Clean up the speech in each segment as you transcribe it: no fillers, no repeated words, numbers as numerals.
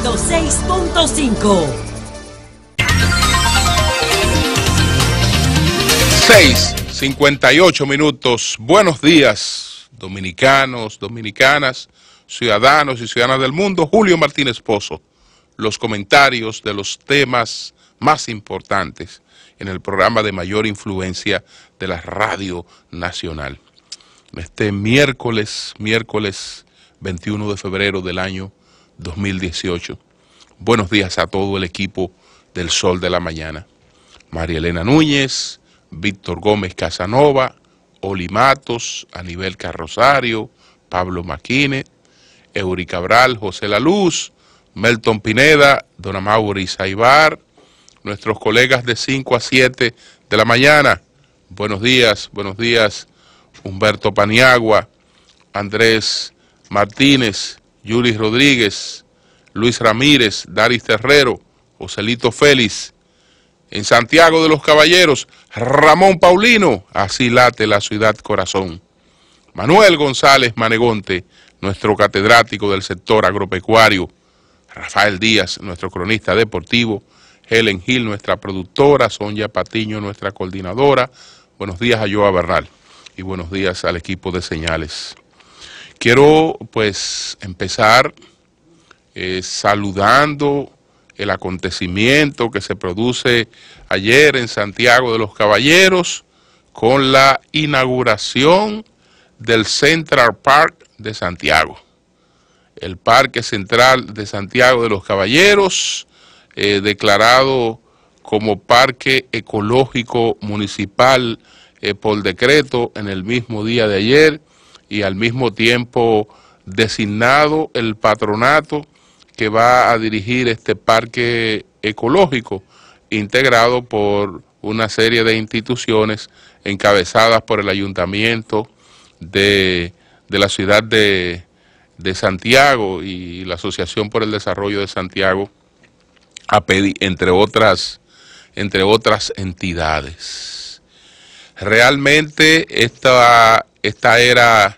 106.5. 6:58. Buenos días, dominicanos, dominicanas, ciudadanos y ciudadanas del mundo. Julio Martínez Pozo, los comentarios de los temas más importantes en el programa de mayor influencia de la Radio Nacional. Este miércoles 21 de febrero del año 2018. Buenos días a todo el equipo del Sol de la Mañana. María Elena Núñez, Víctor Gómez Casanova, Oli Matos, Anibel Carrosario, Pablo Maquine, Eury Cabral, José La Luz, Melton Pineda, Don Amaury Saibar, nuestros colegas de 5 a 7 de la mañana. Buenos días, Humberto Paniagua, Andrés Martínez, Yulis Rodríguez, Luis Ramírez, Daris Terrero, Joselito Félix. En Santiago de los Caballeros, Ramón Paulino, así late la ciudad corazón. Manuel González Manegonte, nuestro catedrático del sector agropecuario. Rafael Díaz, nuestro cronista deportivo. Helen Gil, nuestra productora. Sonia Patiño, nuestra coordinadora. Buenos días a Joa Bernal y buenos días al equipo de Señales. Quiero pues empezar saludando el acontecimiento que se produce ayer en Santiago de los Caballeros con la inauguración del Central Park de Santiago. El Parque Central de Santiago de los Caballeros, declarado como Parque Ecológico Municipal por decreto en el mismo día de ayer, y al mismo tiempo designado el patronato que va a dirigir este parque ecológico, integrado por una serie de instituciones encabezadas por el ayuntamiento de la ciudad de Santiago y la Asociación por el Desarrollo de Santiago, APEDI, entre otras entidades. Realmente esta era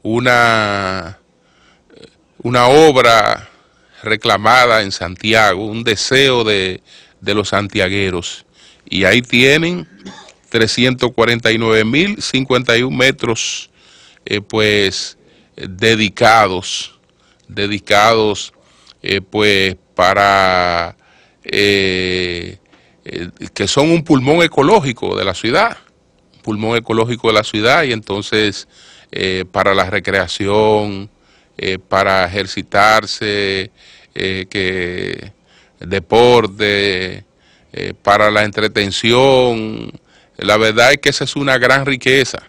una obra reclamada en Santiago, un deseo de los santiagueros, y ahí tienen 349.051 metros pues dedicados pues para que son un pulmón ecológico de la ciudad, y entonces para la recreación, para ejercitarse, deporte, para la entretención. La verdad es que esa es una gran riqueza,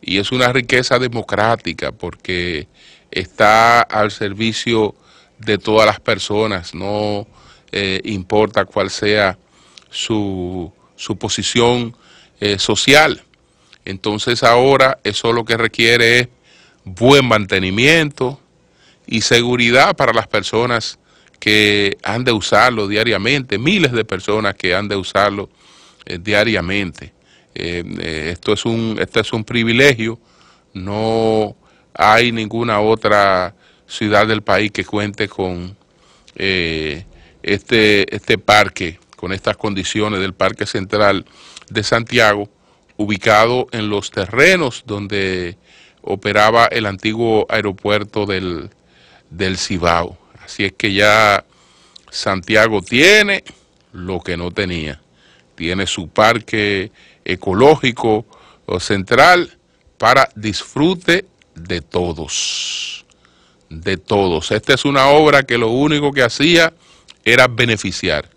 y es una riqueza democrática porque está al servicio de todas las personas, no importa cuál sea su posición social. Entonces ahora eso lo que requiere es buen mantenimiento y seguridad para las personas que han de usarlo diariamente, miles de personas que han de usarlo diariamente. Este es un privilegio. No hay ninguna otra ciudad del país que cuente con este parque, con estas condiciones del Parque Central de Santiago, ubicado en los terrenos donde operaba el antiguo aeropuerto del Cibao. Así es que ya Santiago tiene lo que no tenía. Tiene su parque ecológico central para disfrute de todos. Esta es una obra que lo único que hacía era beneficiar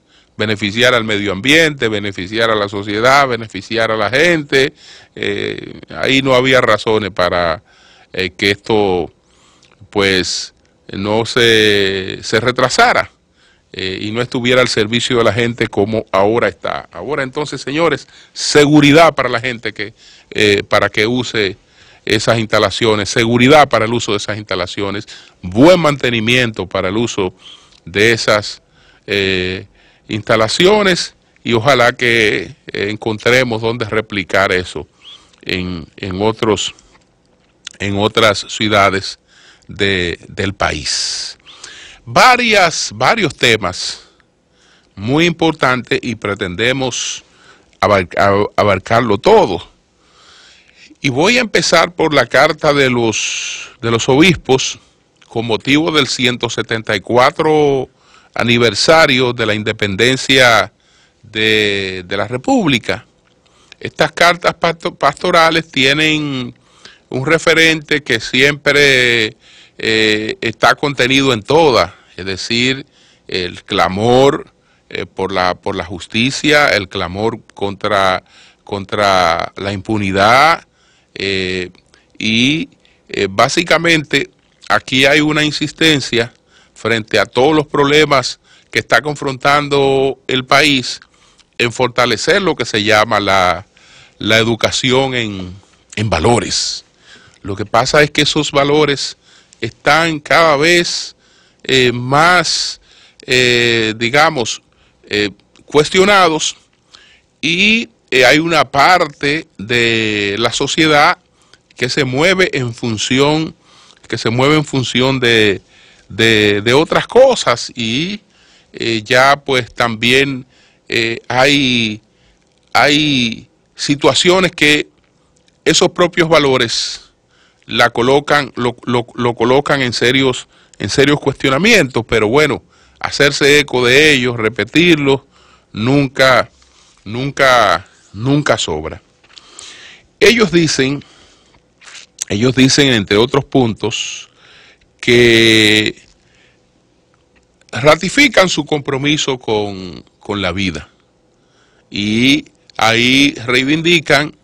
al medio ambiente, beneficiar a la sociedad, beneficiar a la gente. Ahí no había razones para que esto pues no se retrasara y no estuviera al servicio de la gente como ahora está. Ahora entonces, señores, seguridad para la gente para que use esas instalaciones, seguridad para el uso de esas instalaciones, buen mantenimiento para el uso de esas instalaciones, y ojalá que encontremos donde replicar eso en otras ciudades del país. varios temas muy importantes y pretendemos abarcarlo todo. Y voy a empezar por la carta de los obispos con motivo del 174 aniversario de la independencia de la República. Estas cartas pastorales tienen un referente que siempre está contenido en todas, es decir, el clamor por la justicia, el clamor contra la impunidad, básicamente aquí hay una insistencia frente a todos los problemas que está confrontando el país en fortalecer lo que se llama la educación en valores. Lo que pasa es que esos valores están cada vez más, digamos, cuestionados, y hay una parte de la sociedad que se mueve en función de otras cosas, y ya pues también hay situaciones que esos propios valores lo colocan en serios cuestionamientos, pero bueno, hacerse eco de ellos, repetirlos, nunca sobra. Ellos dicen, entre otros puntos, que ratifican su compromiso con la vida, y ahí reivindican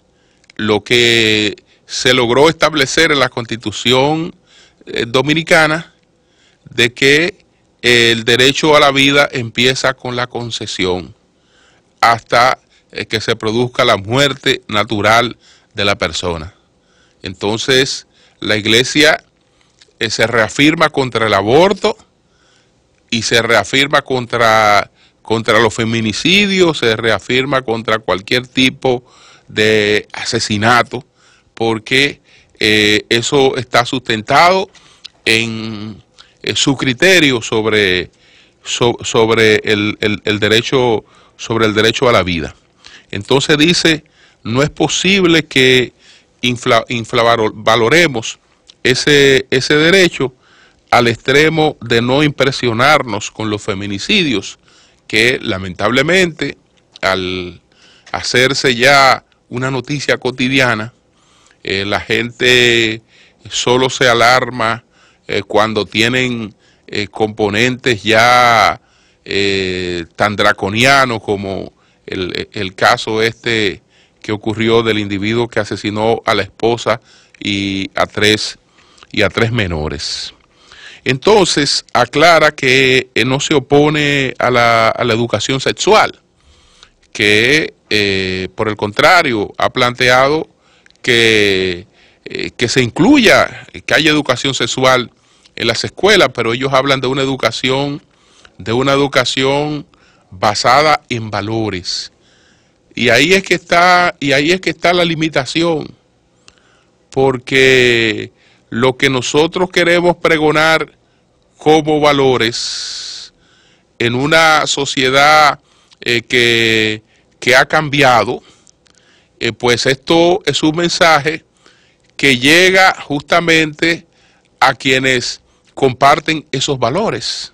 lo que se logró establecer en la Constitución dominicana, de que el derecho a la vida empieza con la concesión hasta que se produzca la muerte natural de la persona. Entonces, la Iglesia se reafirma contra el aborto y se reafirma contra los feminicidios, se reafirma contra cualquier tipo de asesinato, porque eso está sustentado en su criterio sobre el derecho a la vida. Entonces dice, no es posible que infravaloremos ese derecho al extremo de no impresionarnos con los feminicidios, que lamentablemente al hacerse ya una noticia cotidiana, la gente solo se alarma cuando tienen componentes ya tan draconianos como el caso que ocurrió del individuo que asesinó a la esposa y a tres menores. Entonces aclara que no se opone a la educación sexual, que por el contrario ha planteado que se incluya, que haya educación sexual en las escuelas, pero ellos hablan de una educación basada en valores. Y ahí es que está la limitación, porque lo que nosotros queremos pregonar como valores en una sociedad que ha cambiado, pues esto es un mensaje que llega justamente a quienes comparten esos valores,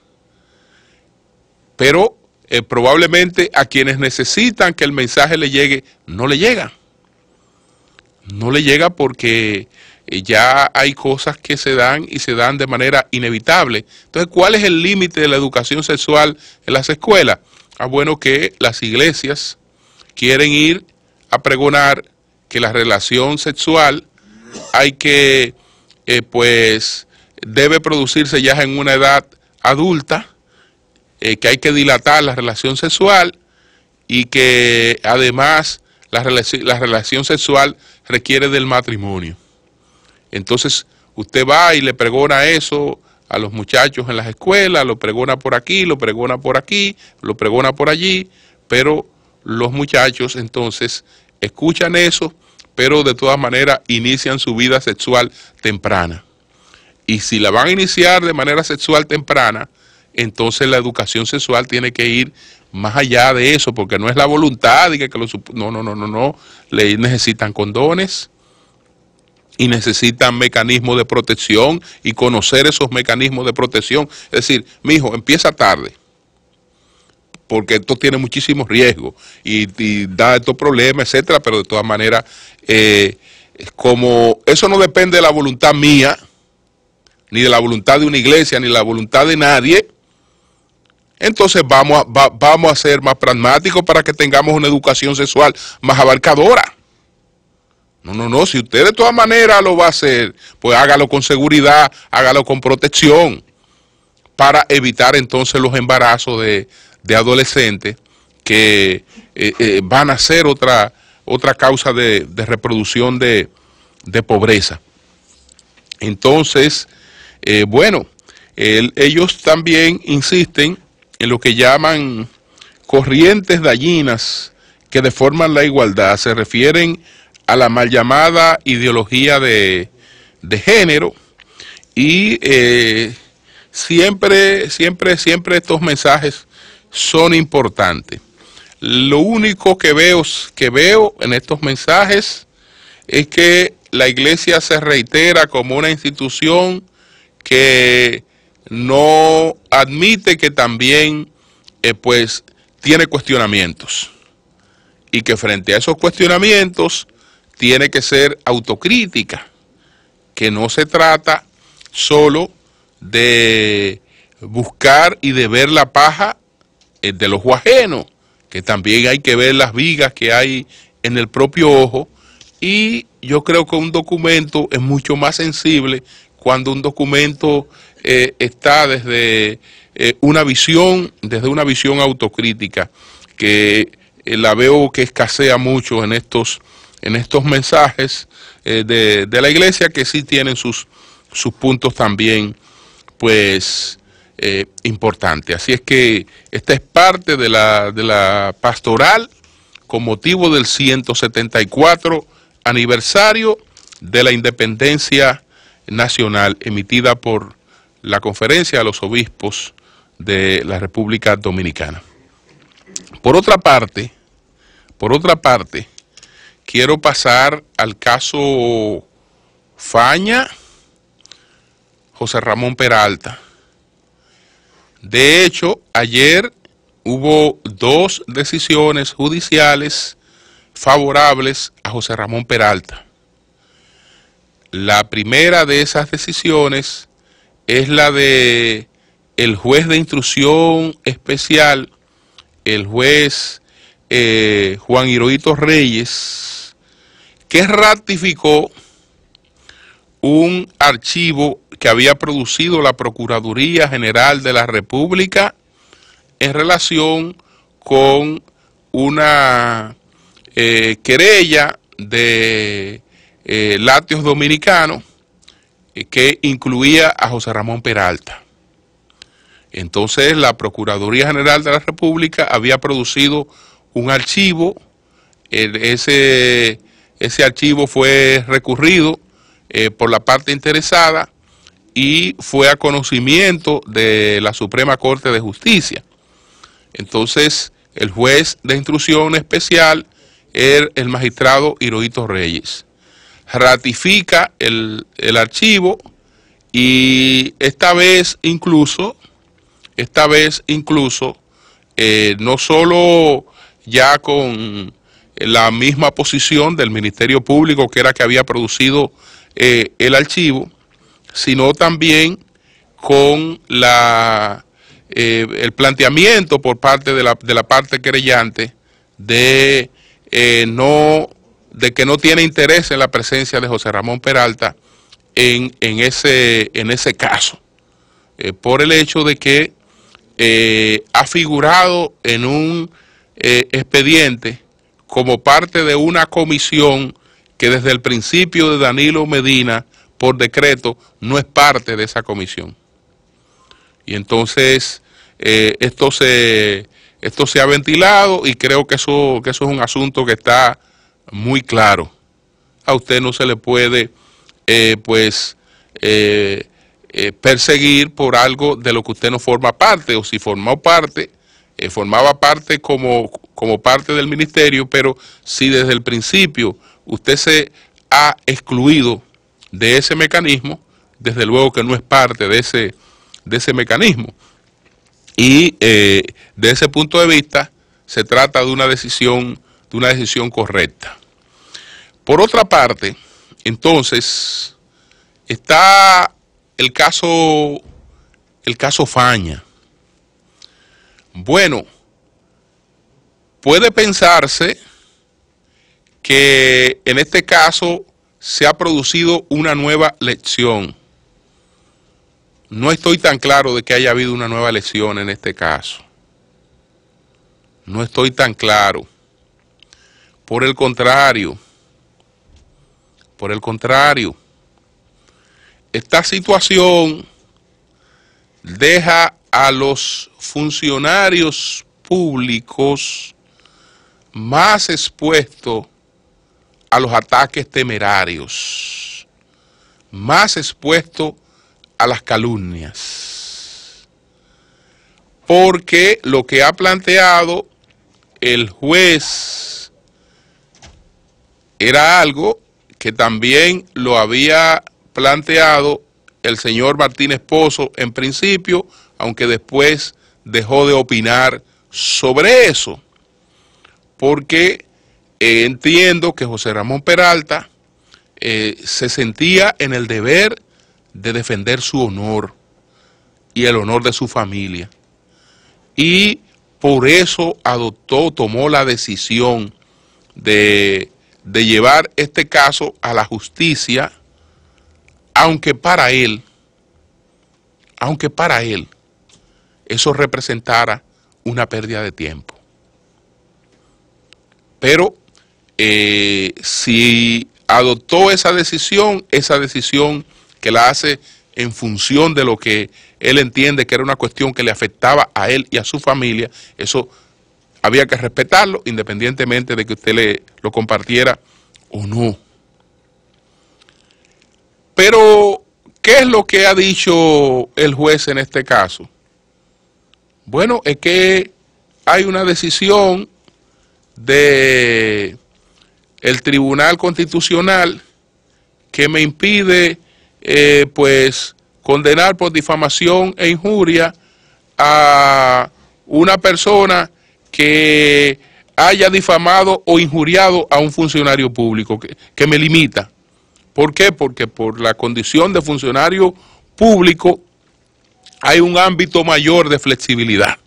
pero probablemente a quienes necesitan que el mensaje le llegue, no le llega. No le llega porque ya hay cosas que se dan y se dan de manera inevitable. Entonces, ¿cuál es el límite de la educación sexual en las escuelas? Bueno, que las iglesias quieren ir a pregonar que la relación sexual hay que, pues, debe producirse ya en una edad adulta, que hay que dilatar la relación sexual, y que además la relación sexual requiere del matrimonio. Entonces usted va y le pregona eso a los muchachos en las escuelas, lo pregona por aquí, lo pregona por aquí, lo pregona por allí, pero los muchachos entonces escuchan eso, pero de todas maneras inician su vida sexual temprana. Y si la van a iniciar de manera sexual temprana, entonces la educación sexual tiene que ir más allá de eso, porque no es la voluntad de que no, necesitan condones y necesitan mecanismos de protección y conocer esos mecanismos de protección. Es decir, mijo, empieza tarde, porque esto tiene muchísimos riesgos y da estos problemas, etcétera, pero de todas maneras, como eso no depende de la voluntad mía, ni de la voluntad de una iglesia, ni de la voluntad de nadie, entonces vamos a ser más pragmáticos para que tengamos una educación sexual más abarcadora. No, si usted de todas maneras lo va a hacer, pues hágalo con seguridad, hágalo con protección, para evitar entonces los embarazos de adolescentes que van a ser otra causa de reproducción de pobreza. Entonces, bueno, ellos también insisten en lo que llaman corrientes dañinas que deforman la igualdad. Se refieren a la mal llamada ideología de género y siempre estos mensajes son importantes. Lo único que veo en estos mensajes es que la iglesia se reitera como una institución que no admite que también pues tiene cuestionamientos y que frente a esos cuestionamientos tiene que ser autocrítica, que no se trata solo de buscar y de ver la paja del ojo ajeno, que también hay que ver las vigas que hay en el propio ojo. Y yo creo que un documento es mucho más sensible cuando un documento está desde una visión autocrítica, que la veo que escasea mucho en estos mensajes de la iglesia, que sí tienen sus puntos también, pues, importantes. Así es que esta es parte de la pastoral con motivo del 174 aniversario de la independencia nacional, emitida por la Conferencia de los Obispos de la República Dominicana. Por otra parte, quiero pasar al caso Faña, José Ramón Peralta. De hecho, ayer hubo 2 decisiones judiciales favorables a José Ramón Peralta. La primera de esas decisiones es la de el juez de instrucción especial, el juez Juan Hirohito Reyes, que ratificó un archivo que había producido la Procuraduría General de la República en relación con una querella de lácteos dominicanos que incluía a José Ramón Peralta. Entonces la Procuraduría General de la República había producido un archivo, ese archivo fue recurrido por la parte interesada y fue a conocimiento de la Suprema Corte de Justicia. Entonces el juez de instrucción especial, el magistrado Hirohito Reyes, ratifica el archivo y esta vez incluso no solo ya con la misma posición del Ministerio Público, que era que había producido el archivo, sino también con el planteamiento por parte de la parte querellante de que no tiene interés en la presencia de José Ramón Peralta en ese caso, por el hecho de que ha figurado en un expediente como parte de una comisión que desde el principio de Danilo Medina, por decreto, no es parte de esa comisión. Y entonces esto se ha ventilado y creo que eso es un asunto que está muy claro. A usted no se le puede perseguir por algo de lo que usted no forma parte, o si formó parte, formaba parte como parte del ministerio, pero si desde el principio usted se ha excluido de ese mecanismo, desde luego que no es parte de ese mecanismo. Y de ese punto de vista se trata de una decisión correcta. Por otra parte, entonces, está el caso Faña. Bueno, puede pensarse que en este caso se ha producido una nueva elección. No estoy tan claro de que haya habido una nueva elección en este caso. No estoy tan claro. Por el contrario, esta situación deja a los funcionarios públicos más expuestos a los ataques temerarios, más expuestos a las calumnias, porque lo que ha planteado el juez era algo que también lo había planteado el señor Martínez Pozo en principio, aunque después dejó de opinar sobre eso, porque entiendo que José Ramón Peralta se sentía en el deber de defender su honor y el honor de su familia, y por eso tomó la decisión de llevar este caso a la justicia, aunque para él eso representara una pérdida de tiempo. Pero si adoptó esa decisión que la hace en función de lo que él entiende que era una cuestión que le afectaba a él y a su familia, eso había que respetarlo independientemente de que usted lo compartiera o no. Pero, ¿qué es lo que ha dicho el juez en este caso? Bueno, es que hay una decisión de el Tribunal Constitucional que me impide pues condenar por difamación e injuria a una persona que haya difamado o injuriado a un funcionario público, que me limita. ¿Por qué? Porque por la condición de funcionario público hay un ámbito mayor de flexibilidad.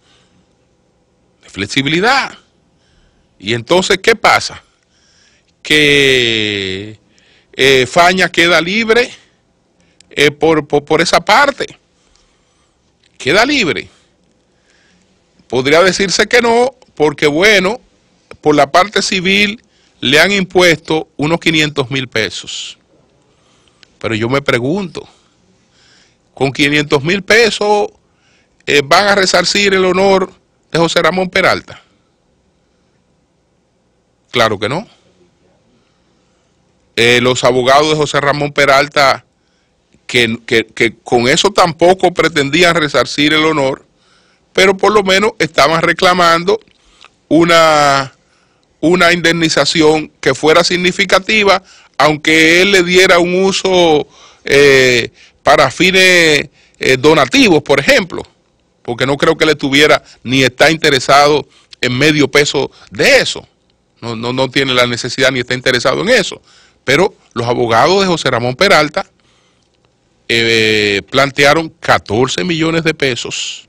Y entonces, ¿qué pasa? Que Faña queda libre por esa parte. Queda libre. Podría decirse que no, porque bueno, por la parte civil le han impuesto unos 500,000 pesos. Pero yo me pregunto, ¿con 500,000 pesos van a resarcir el honor de José Ramón Peralta? Claro que no. Los abogados de José Ramón Peralta, que con eso tampoco pretendían resarcir el honor, pero por lo menos estaban reclamando una indemnización que fuera significativa, aunque él le diera un uso para fines donativos, por ejemplo, porque no creo que le tuviera ni está interesado en medio peso de eso. No tiene la necesidad ni está interesado en eso. Pero los abogados de José Ramón Peralta plantearon 14 millones de pesos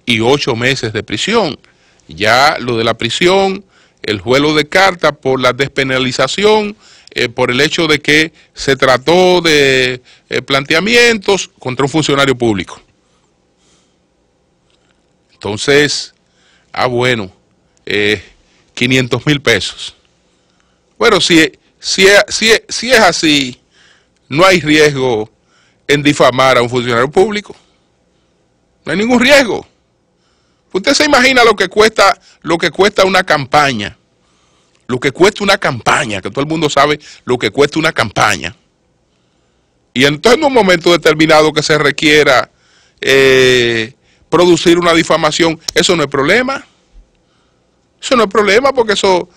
y 8 meses de prisión. Ya lo de la prisión, el juez lo descarta por la despenalización, por el hecho de que se trató de planteamientos contra un funcionario público. Entonces, bueno, 500,000 pesos. Bueno, si es así, no hay riesgo en difamar a un funcionario público. No hay ningún riesgo. Usted se imagina lo que cuesta una campaña. Lo que cuesta una campaña, que todo el mundo sabe lo que cuesta una campaña. Y entonces en un momento determinado que se requiera producir una difamación, eso no es problema. Eso no es problema porque esos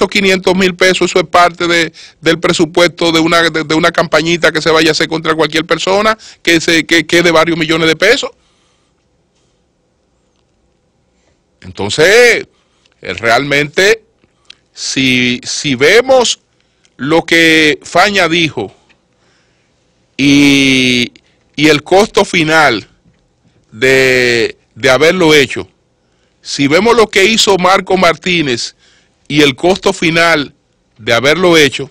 500,000 pesos, eso es parte del presupuesto de una campañita que se vaya a hacer contra cualquier persona que es de varios millones de pesos. Entonces, realmente, si vemos lo que Faña dijo y el costo final de haberlo hecho, si vemos lo que hizo Marco Martínez y el costo final de haberlo hecho,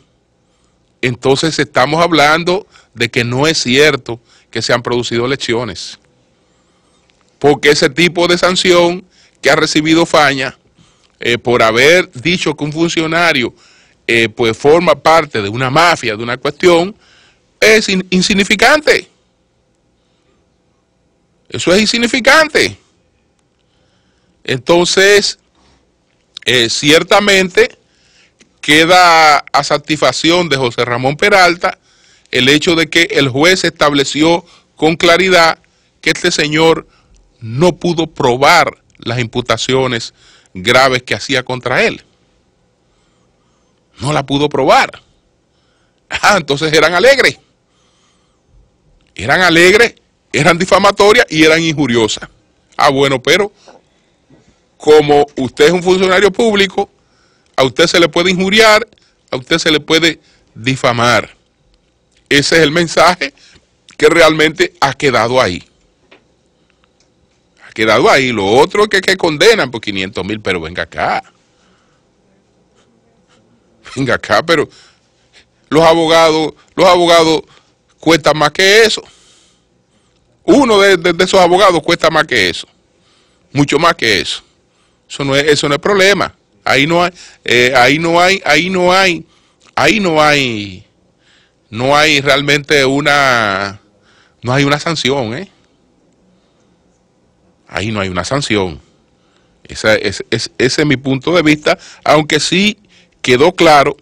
entonces estamos hablando de que no es cierto que se han producido elecciones. Porque ese tipo de sanción que ha recibido Faña por haber dicho que un funcionario pues forma parte de una mafia, de una cuestión, es insignificante. Eso es insignificante. Entonces, ciertamente queda a satisfacción de José Ramón Peralta el hecho de que el juez estableció con claridad que este señor no pudo probar las imputaciones graves que hacía contra él. No la pudo probar. Entonces eran alegres. Eran alegres, eran difamatorias y eran injuriosas. Bueno, pero como usted es un funcionario público, a usted se le puede injuriar, a usted se le puede difamar. Ese es el mensaje que realmente ha quedado ahí. Ha quedado ahí. Lo otro es que condenan por 500,000, pero venga acá. Venga acá, pero los abogados cuestan más que eso. Uno de esos abogados cuesta más que eso. Mucho más que eso. Eso no es problema. Ahí no hay realmente no hay una sanción, Ahí no hay una sanción. Ese es mi punto de vista, aunque sí quedó claro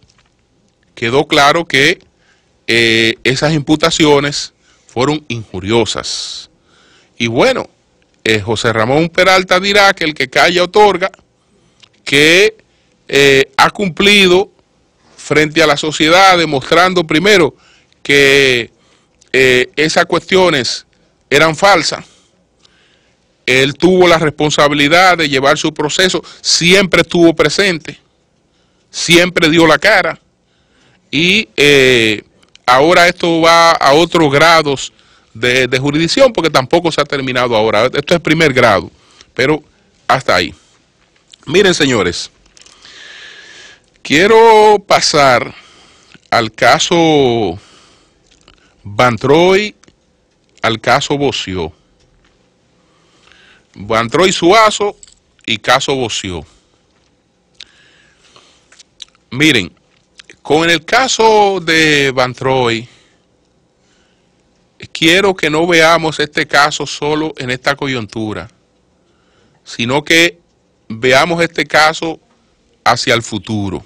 que esas imputaciones fueron injuriosas. Y bueno, José Ramón Peralta dirá que el que calla otorga, que ha cumplido frente a la sociedad, demostrando primero que esas cuestiones eran falsas. Él tuvo la responsabilidad de llevar su proceso, siempre estuvo presente, siempre dio la cara, y ahora esto va a otros grados de jurisdicción, porque tampoco se ha terminado ahora. Esto es primer grado, pero hasta ahí. Miren, señores, quiero pasar al caso Van Troy, al caso Boció. Van Troy Suazo y caso Boció. Miren, con el caso de Van Troy, quiero que no veamos este caso solo en esta coyuntura, sino que veamos este caso hacia el futuro.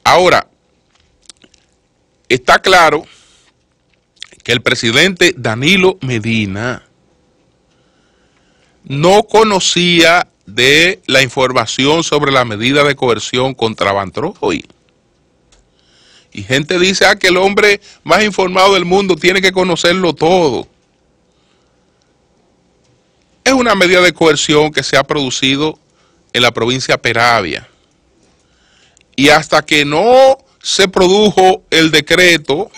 Ahora, está claro que el presidente Danilo Medina no conocía de la información sobre la medida de coerción contra Van Troy. Y gente dice que el hombre más informado del mundo tiene que conocerlo todo. Es una medida de coerción que se ha producido en la provincia de Peravia. Y hasta que no se produjo el decreto,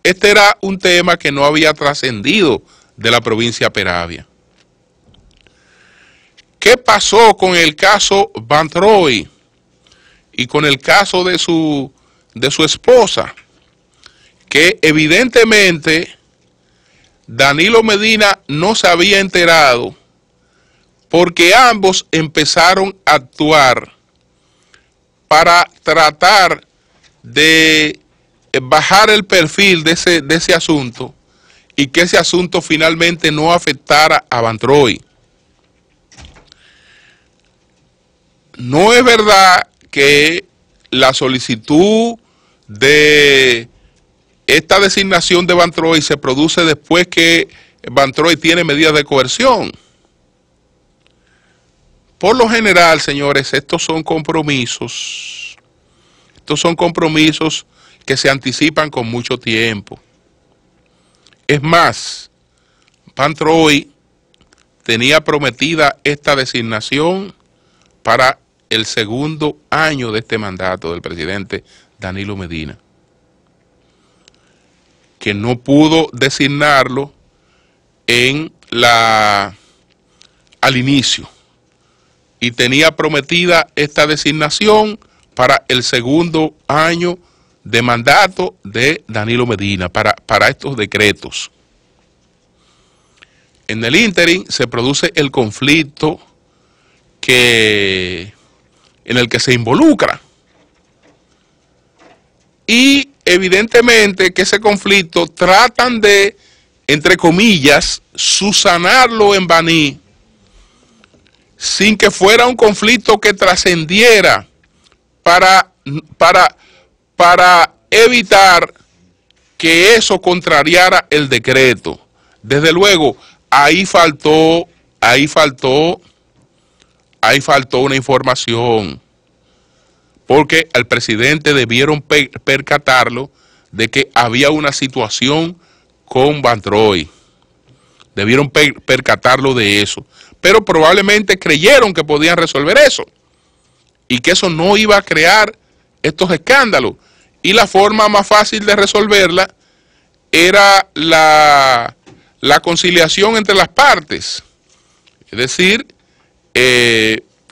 este era un tema que no había trascendido de la provincia de Peravia. ¿Qué pasó con el caso Van Troy y con el caso de su esposa? Que evidentemente Danilo Medina no se había enterado, porque ambos empezaron a actuar para tratar de bajar el perfil de ese asunto y que ese asunto finalmente no afectara a Van Troy. No es verdad que la solicitud de esta designación de Van Troy se produce después que Van Troy tiene medidas de coerción. Por lo general, señores, estos son compromisos que se anticipan con mucho tiempo. Es más, Van Troy tenía prometida esta designación para el segundo año de este mandato del presidente Danilo Medina, que no pudo designarlo al inicio, y tenía prometida esta designación para el segundo año de mandato de Danilo Medina, para estos decretos. En el ínterin se produce el conflicto en el que se involucra. Y evidentemente que ese conflicto tratan de, entre comillas, subsanarlo en Baní, sin que fuera un conflicto que trascendiera para evitar que eso contrariara el decreto. Desde luego, ahí faltó una información, porque al presidente debieron percatarlo de que había una situación con Van Troy. Debieron percatarlo de eso, pero probablemente creyeron que podían resolver eso y que eso no iba a crear estos escándalos. Y la forma más fácil de resolverla era la conciliación entre las partes. Es decir,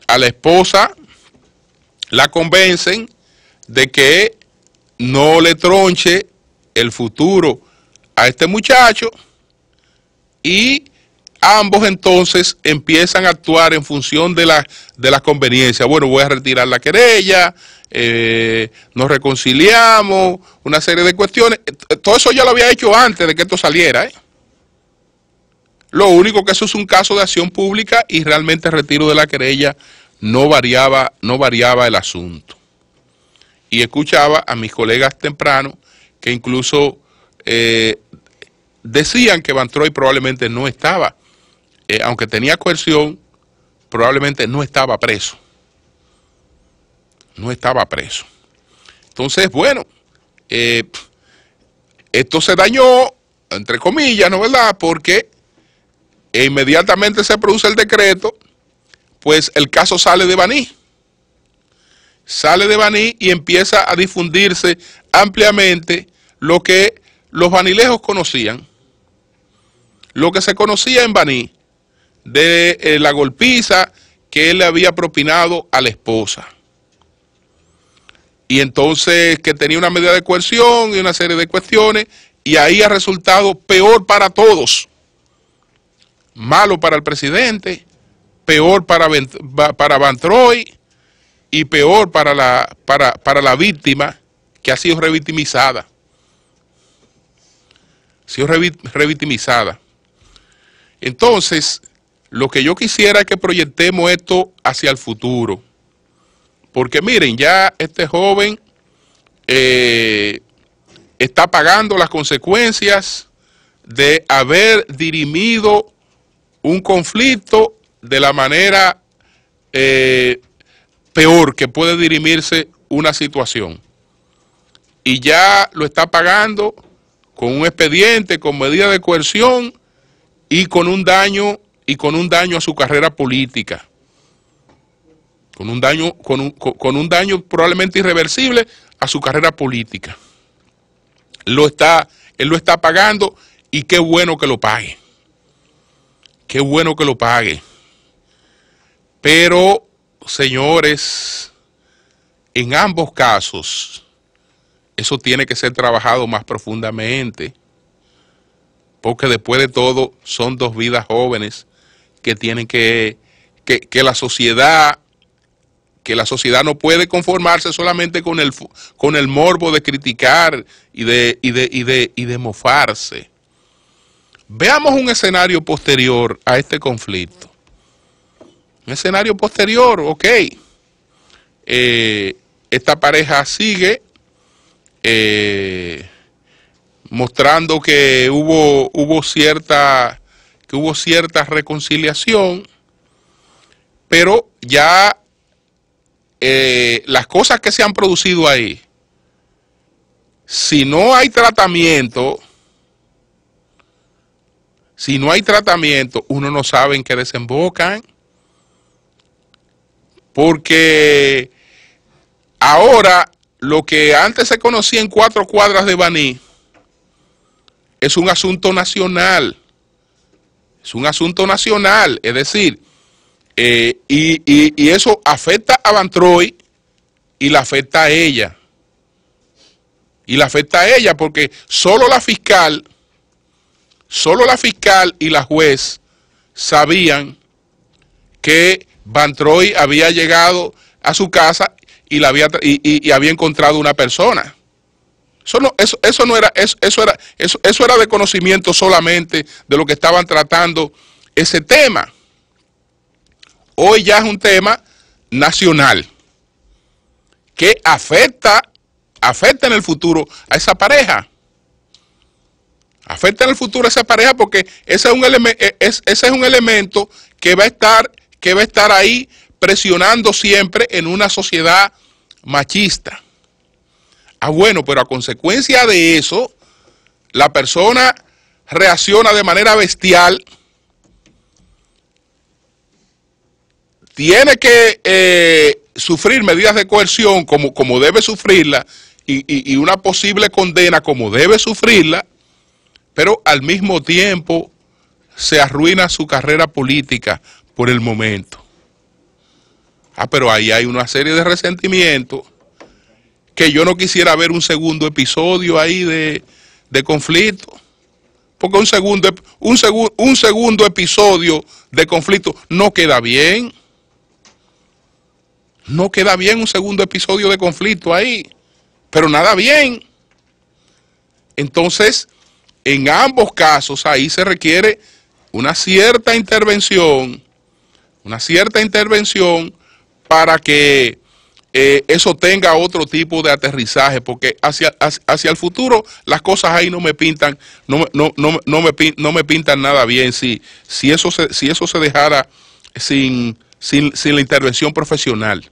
a la esposa la convencen de que no le tronche el futuro a este muchacho, y ambos entonces empiezan a actuar en función de la conveniencia. Bueno, voy a retirar la querella, nos reconciliamos, una serie de cuestiones. Todo eso ya lo había hecho antes de que esto saliera, Lo único que eso es un caso de acción pública, y realmente el retiro de la querella no variaba el asunto. Y escuchaba a mis colegas temprano que incluso decían que Van Troy probablemente no estaba, aunque tenía coerción, probablemente no estaba preso. No estaba preso. Entonces, bueno, esto se dañó, entre comillas, ¿no verdad? Porque inmediatamente se produce el decreto, pues el caso sale de Baní. Sale de Baní y empieza a difundirse ampliamente lo que los banilejos conocían, lo que se conocía en Baní, de la golpiza que él le había propinado a la esposa. Y entonces que tenía una medida de coerción y una serie de cuestiones, y ahí ha resultado peor para todos. Malo para el presidente, peor para Van Troy, y peor para la víctima, que ha sido revictimizada. Entonces, lo que yo quisiera es que proyectemos esto hacia el futuro. Porque miren, ya este joven está pagando las consecuencias de haber dirimido un conflicto de la manera peor que puede dirimirse una situación. Y ya lo está pagando con un expediente, con medida de coerción y con un daño a su carrera política. Con un daño probablemente irreversible a su carrera política. Él lo está pagando, y qué bueno que lo pague. Qué bueno que lo pague. Pero, señores, en ambos casos, eso tiene que ser trabajado más profundamente, porque después de todo son dos vidas jóvenes que tienen que la sociedad no puede conformarse solamente con el morbo de criticar y de mofarse. Veamos un escenario posterior a este conflicto. Un escenario posterior, ok. Esta pareja sigue mostrando que hubo cierta reconciliación, pero ya las cosas que se han producido ahí, si no hay tratamiento, uno no sabe en qué desembocan, porque ahora lo que antes se conocía en 4 cuadras de Baní es un asunto nacional. Es un asunto nacional, es decir, y eso afecta a Van Troy y la afecta a ella. Y la afecta a ella porque solo la fiscal y la juez sabían que Van Troy había llegado a su casa y había encontrado una persona. Eso era de conocimiento solamente de lo que estaban tratando ese tema. Hoy ya es un tema nacional que afecta en el futuro a esa pareja. Afecta en el futuro a esa pareja porque ese es un elemento que va a estar ahí presionando siempre en una sociedad machista. Bueno, pero a consecuencia de eso, la persona reacciona de manera bestial, tiene que sufrir medidas de coerción como debe sufrirla y una posible condena como debe sufrirla, pero al mismo tiempo se arruina su carrera política por el momento. Pero ahí hay una serie de resentimientos que yo no quisiera ver un segundo episodio ahí de conflicto, porque un segundo episodio de conflicto no queda bien. No queda bien un segundo episodio de conflicto ahí, pero nada bien. Entonces, en ambos casos ahí se requiere una cierta intervención para que eso tenga otro tipo de aterrizaje, porque hacia el futuro las cosas ahí no me pintan nada bien si eso se dejara sin la intervención profesional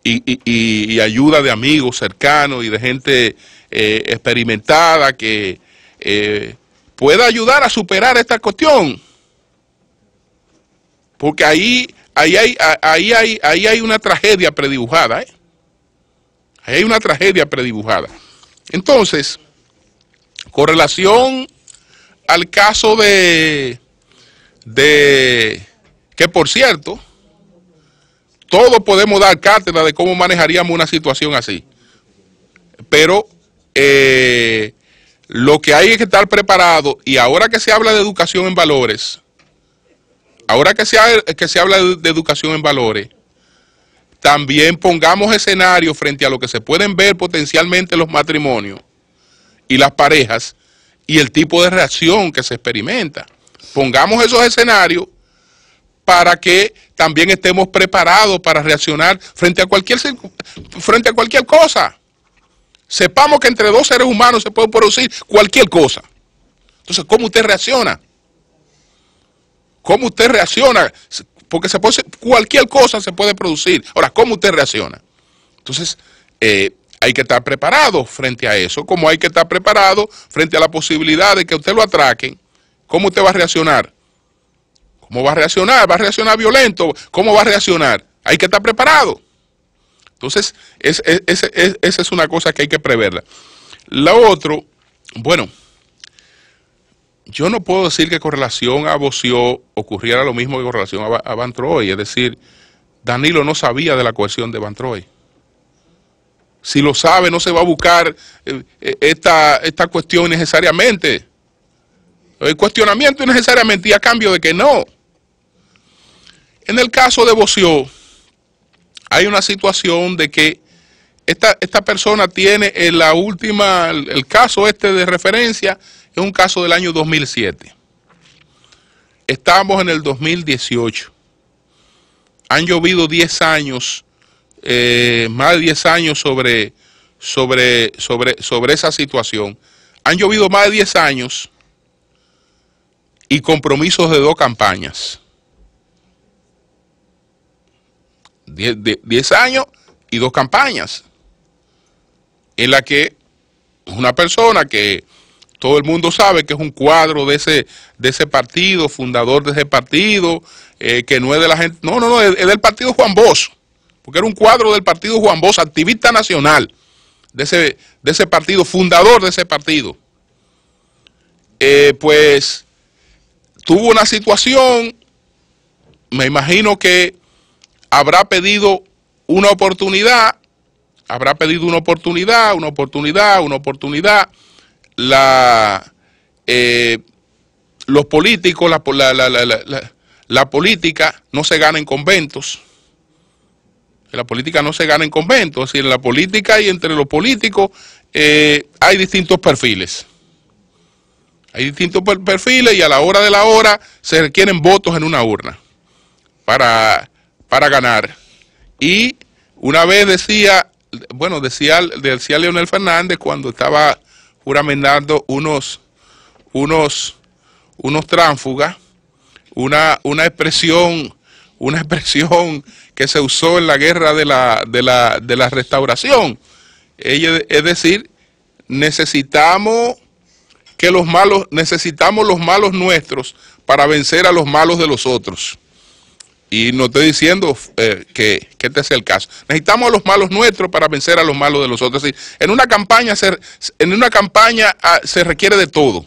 y ayuda de amigos cercanos y de gente experimentada que pueda ayudar a superar esta cuestión, porque ahí hay una tragedia predibujada, Ahí hay una tragedia predibujada. Entonces, con relación al caso de que, por cierto, todos podemos dar cátedra de cómo manejaríamos una situación así, pero lo que hay es que estar preparado, y ahora que se habla de educación en valores, también pongamos escenarios frente a lo que se pueden ver potencialmente los matrimonios y las parejas y el tipo de reacción que se experimenta. Pongamos esos escenarios para que también estemos preparados para reaccionar frente a cualquier cosa. Sepamos que entre dos seres humanos se puede producir cualquier cosa. Entonces, ¿cómo usted reacciona? ¿Cómo usted reacciona? Porque cualquier cosa se puede producir. Ahora, ¿cómo usted reacciona? Entonces, hay que estar preparado frente a eso, como hay que estar preparado frente a la posibilidad de que usted lo atraquen. ¿Cómo usted va a reaccionar? ¿Cómo va a reaccionar? ¿Va a reaccionar violento? ¿Cómo va a reaccionar? Hay que estar preparado. Entonces, esa es una cosa que hay que preverla. Lo otro, bueno, yo no puedo decir que con relación a Boció ocurriera lo mismo que con relación a Van Troy. Es decir, Danilo no sabía de la coerción de Van Troy. Si lo sabe, no se va a buscar esta cuestión necesariamente. El cuestionamiento necesariamente y a cambio de que no. En el caso de Boció, hay una situación de que esta persona tiene el caso de referencia, es un caso del año 2007. Estamos en el 2018. Han llovido 10 años, más de 10 años sobre esa situación. Han llovido más de 10 años y compromisos de 2 campañas. 10 años y 2 campañas, en la que una persona que todo el mundo sabe que es un cuadro de ese partido, fundador de ese partido, que no es de la gente, no, es del partido Juan Bosch, porque era un cuadro del partido Juan Bosch, activista nacional, de ese partido, fundador de ese partido. Pues tuvo una situación, me imagino que habrá pedido una oportunidad, los políticos, la política no se gana en conventos. La política no se gana en conventos, es decir, en la política y entre los políticos hay distintos perfiles. Hay distintos perfiles y a la hora de la hora se requieren votos en una urna para ganar. Y una vez decía Leonel Fernández cuando estaba juramentando unos tránsfugas, una expresión que se usó en la guerra de la restauración. Es decir, necesitamos los malos nuestros para vencer a los malos de los otros. Y no estoy diciendo que este sea el caso. Necesitamos a los malos nuestros para vencer a los malos de los otros. Es decir, en una campaña se requiere de todo.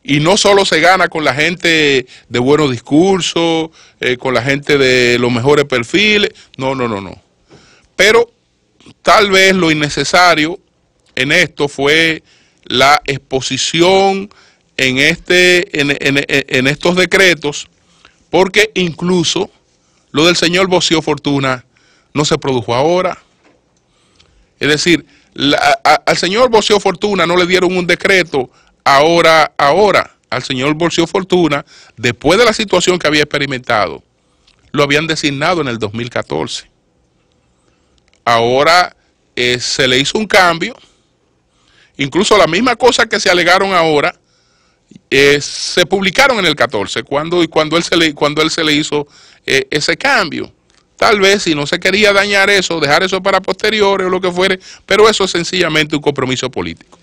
Y no solo se gana con la gente de buenos discursos, con la gente de los mejores perfiles. No. Pero tal vez lo innecesario en esto fue la exposición en estos decretos, porque incluso lo del señor Bosio Fortuna no se produjo ahora. Es decir, al señor Bosio Fortuna no le dieron un decreto ahora. Al señor Bosio Fortuna, después de la situación que había experimentado, lo habían designado en el 2014. Ahora se le hizo un cambio. Incluso las mismas cosas que se alegaron ahora se publicaron en el 14, cuando él se le hizo ese cambio. Tal vez si no se quería dañar eso, dejar eso para posteriores o lo que fuere, pero eso es sencillamente un compromiso político.